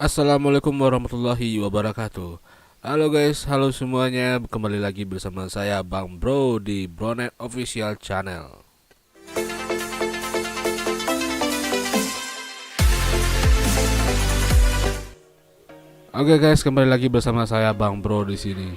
Assalamualaikum warahmatullahi wabarakatuh. Halo guys, halo semuanya. Kembali lagi bersama saya Bang Bro di Bronet Official Channel. Oke guys, kembali lagi bersama saya Bang Bro di sini.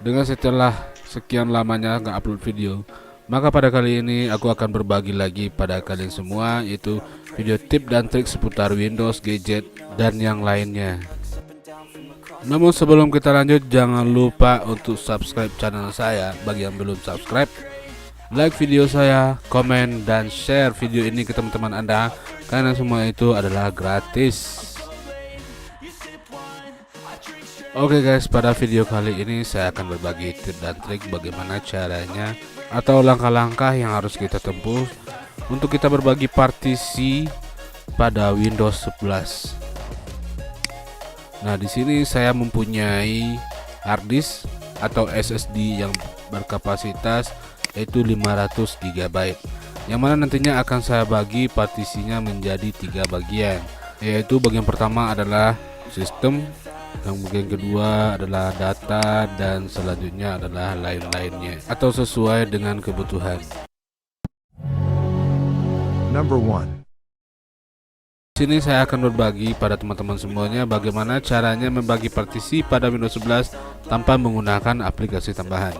Dengan setelah sekian lamanya nggak upload video, maka pada kali ini aku akan berbagi lagi pada kalian semua, yaitu video tip dan trik seputar Windows, gadget, dan yang lainnya. Namun sebelum kita lanjut, jangan lupa untuk subscribe channel saya bagi yang belum subscribe, like video saya, komen, dan share video ini ke teman-teman Anda, karena semua itu adalah gratis. Oke guys, pada video kali ini saya akan berbagi tips dan trik bagaimana caranya atau langkah-langkah yang harus kita tempuh untuk kita berbagi partisi pada Windows 11. Nah, di sini saya mempunyai harddisk atau SSD yang berkapasitas yaitu 500 GB, yang mana nantinya akan saya bagi partisinya menjadi 3 bagian, yaitu bagian pertama adalah sistem, yang bagian kedua adalah data, dan selanjutnya adalah lain-lainnya atau sesuai dengan kebutuhan. Number 1. Di sini saya akan berbagi pada teman-teman semuanya bagaimana caranya membagi partisi pada Windows 11 tanpa menggunakan aplikasi tambahan.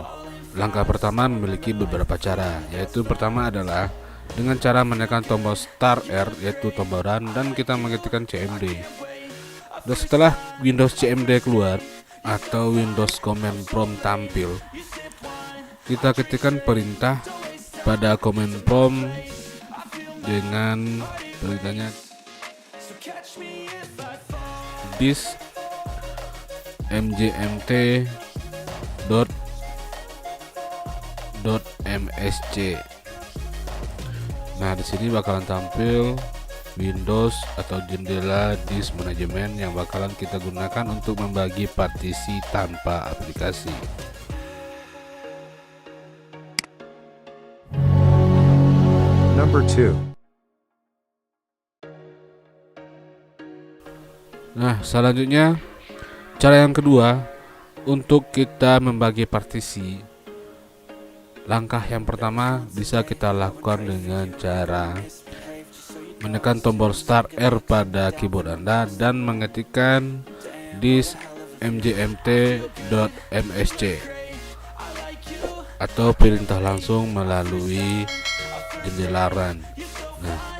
Langkah pertama memiliki beberapa cara, yaitu pertama adalah dengan cara menekan tombol Start R, yaitu tombol run, dan kita mengetikkan CMD. Dan setelah Windows CMD keluar atau Windows Command Prompt tampil, kita ketikkan perintah pada Command Prompt dengan perintahnya disk mjmt.msc. Nah, di sini bakalan tampil Windows atau jendela disk manajemen yang bakalan kita gunakan untuk membagi partisi tanpa aplikasi. Number 2. Nah, selanjutnya cara yang kedua untuk kita membagi partisi. Langkah yang pertama bisa kita lakukan dengan cara menekan tombol Start R pada keyboard Anda dan mengetikkan disk mjmt.msc atau perintah langsung melalui jendela run. Nah,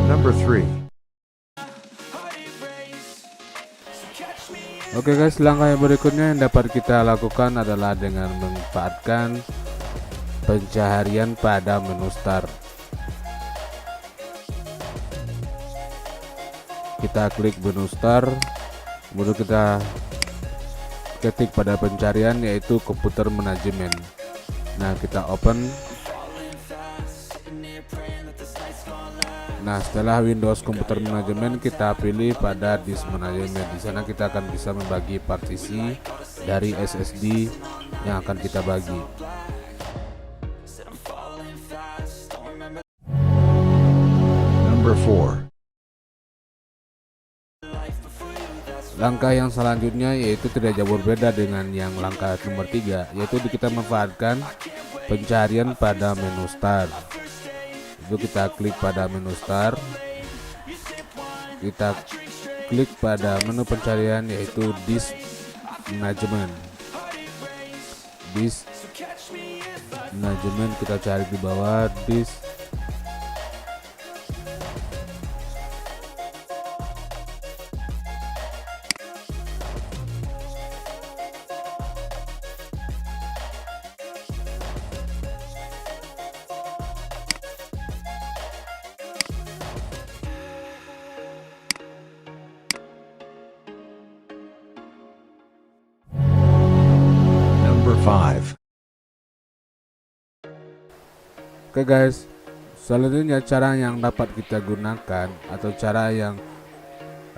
Number 3. oke guys, langkah yang berikutnya yang dapat kita lakukan adalah dengan memanfaatkan pencaharian pada menu Start. Kita klik menu Start, kemudian kita ketik pada pencarian yaitu komputer manajemen. Nah, kita open. Nah, setelah Windows komputer manajemen, kita pilih pada disk manajemen. Di sana kita akan bisa membagi partisi dari SSD yang akan kita bagi. Number 4. Langkah yang selanjutnya yaitu tidak jauh berbeda dengan yang langkah nomor 3, yaitu kita memanfaatkan pencarian pada menu Start. Itu kita klik pada menu Start, kita klik pada menu pencarian yaitu disk manajemen. Disk manajemen kita cari di bawah disk. Number 5. Oke guys, selanjutnya cara yang dapat kita gunakan atau cara yang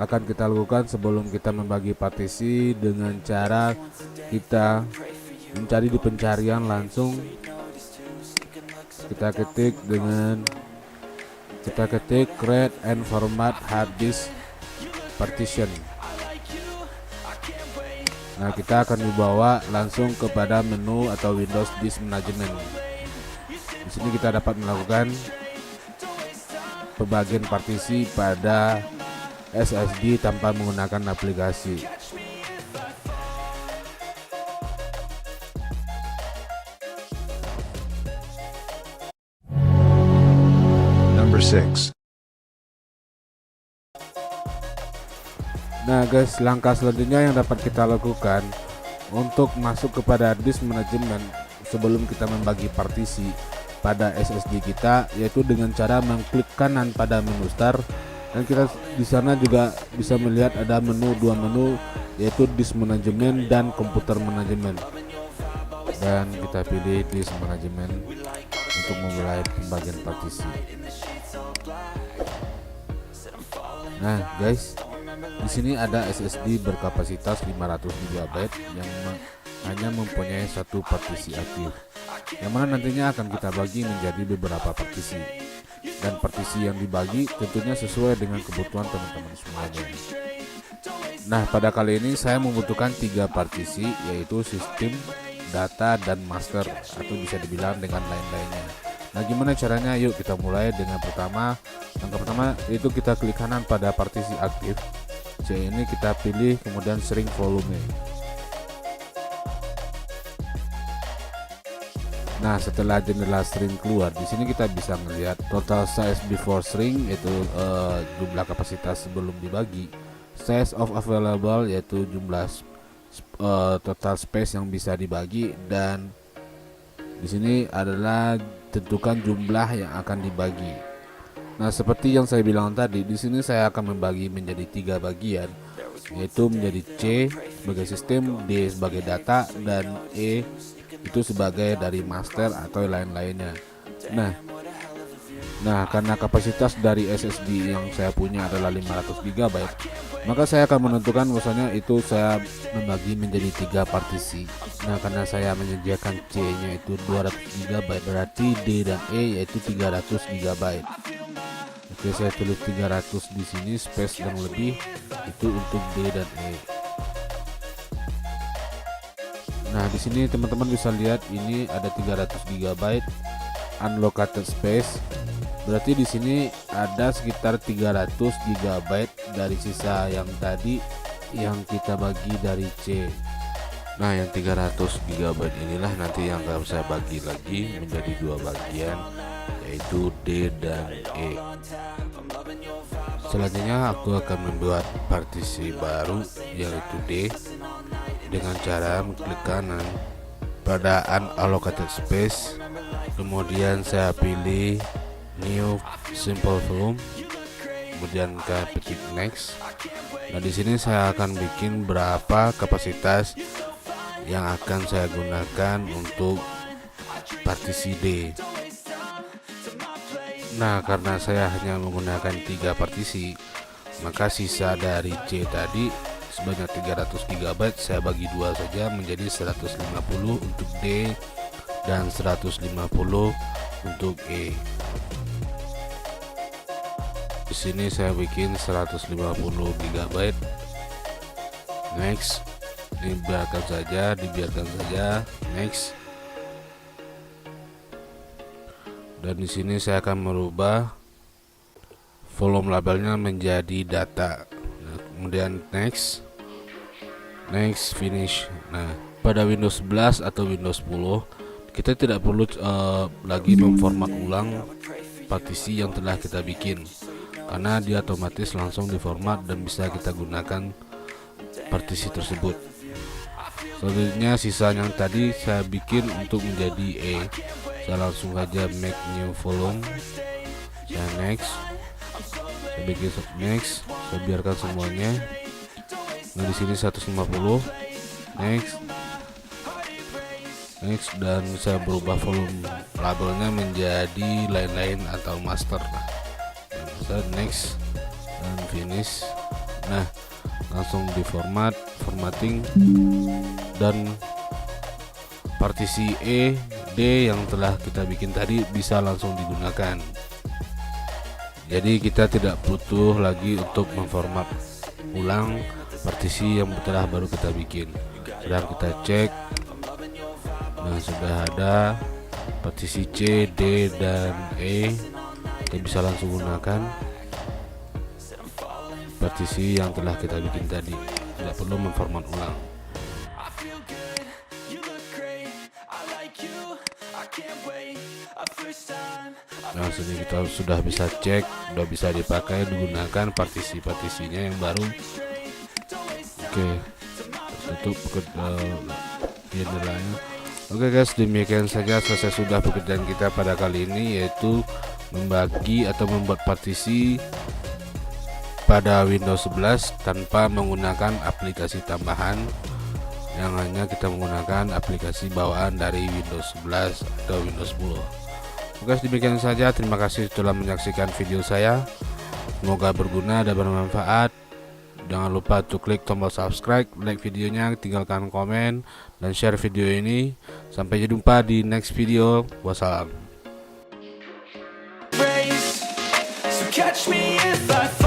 akan kita lakukan sebelum kita membagi partisi dengan cara kita mencari di pencarian langsung kita ketik create and format hard disk partition. Nah, kita akan dibawa langsung kepada menu atau Windows Disk Management. Di sini kita dapat melakukan pembagian partisi pada SSD tanpa menggunakan aplikasi. Number 6. Nah guys, langkah selanjutnya yang dapat kita lakukan untuk masuk kepada disk manajemen sebelum kita membagi partisi pada SSD kita, yaitu dengan cara mengklik kanan pada menu start, dan kita di sana juga bisa melihat ada dua menu, yaitu disk manajemen dan komputer manajemen, dan kita pilih disk manajemen untuk memulai pembagian partisi. Nah guys, di sini ada SSD berkapasitas 500 GB yang hanya mempunyai satu partisi aktif, yang mana nantinya akan kita bagi menjadi beberapa partisi, dan partisi yang dibagi tentunya sesuai dengan kebutuhan teman-teman semuanya. Nah, pada kali ini saya membutuhkan 3 partisi, yaitu sistem, data, dan master, atau bisa dibilang dengan lain-lainnya. Nah, gimana caranya? Yuk kita mulai dengan langkah pertama yaitu kita klik kanan pada partisi aktif. C ini kita pilih, kemudian shrink volume. Nah, setelah jendela shrink keluar, di sini kita bisa melihat total size before shrink, yaitu jumlah kapasitas sebelum dibagi, size of available, yaitu jumlah total space yang bisa dibagi, dan di sini adalah tentukan jumlah yang akan dibagi. Nah, seperti yang saya bilang tadi, di sini saya akan membagi menjadi 3 bagian, yaitu menjadi C sebagai sistem, D sebagai data, dan E itu sebagai dari master atau lain-lainnya. Nah, karena kapasitas dari SSD yang saya punya adalah 500 GB, maka saya akan menentukan bahwasanya itu saya membagi menjadi 3 partisi. Nah, karena saya menyediakan C-nya itu 200 GB, berarti D dan E yaitu 300 GB. Oke, saya tulis 300 di sini, space yang lebih itu untuk D dan E. Nah, di sini teman-teman bisa lihat ini ada 300 GB unallocated space. Berarti di sini ada sekitar 300 GB dari sisa yang tadi yang kita bagi dari C. Nah, yang 300 GB inilah nanti yang akan saya bagi lagi menjadi 2 bagian, yaitu D dan E. Selanjutnya aku akan membuat partisi baru, yaitu D, dengan cara mengklik kanan pada unallocated space, kemudian saya pilih new simple volume, kemudian ke ketik next. Nah, di sini saya akan bikin berapa kapasitas yang akan saya gunakan untuk partisi D. Nah, karena saya hanya menggunakan 3 partisi, maka sisa dari C tadi sebanyak 300 GB saya bagi 2 saja menjadi 150 untuk D dan 150 untuk E. Di sini saya bikin 150 GB. Next. Ini dibiarkan saja, next. Dan di sini saya akan merubah volume labelnya menjadi data. Nah, kemudian next, finish. Nah, pada Windows 11 atau Windows 10 kita tidak perlu lagi memformat ulang partisi yang telah kita bikin, karena dia otomatis langsung diformat dan bisa kita gunakan partisi tersebut. Selanjutnya sisa yang tadi saya bikin untuk menjadi E, saya langsung aja make new volume, saya next, saya bikin next, saya biarkan semuanya. Nah, di sini 150, next, dan saya berubah volume labelnya menjadi lain-lain atau master. Nah, saya next dan finish. Nah, langsung di formatting, dan partisi E D yang telah kita bikin tadi bisa langsung digunakan. Jadi kita tidak butuh lagi untuk memformat ulang partisi yang telah baru kita bikin. Sedang kita cek, nah sudah ada partisi C, D, dan E. Kita bisa langsung gunakan partisi yang telah kita bikin tadi, tidak perlu memformat ulang. Nah sini kita sudah bisa cek, sudah bisa dipakai, digunakan partisi-partisinya yang baru. Oke, tutup jendelanya. Oke guys, demikian saja selesai sudah pekerjaan kita pada kali ini, yaitu membagi atau membuat partisi pada Windows 11 tanpa menggunakan aplikasi tambahan, yang hanya kita menggunakan aplikasi bawaan dari Windows 11 atau Windows 10. Oke, demikian saja. Terima kasih telah menyaksikan video saya. Semoga berguna dan bermanfaat. Jangan lupa untuk klik tombol subscribe, like videonya, tinggalkan komen, dan share video ini. Sampai jumpa di next video. Wassalam. Catch me if I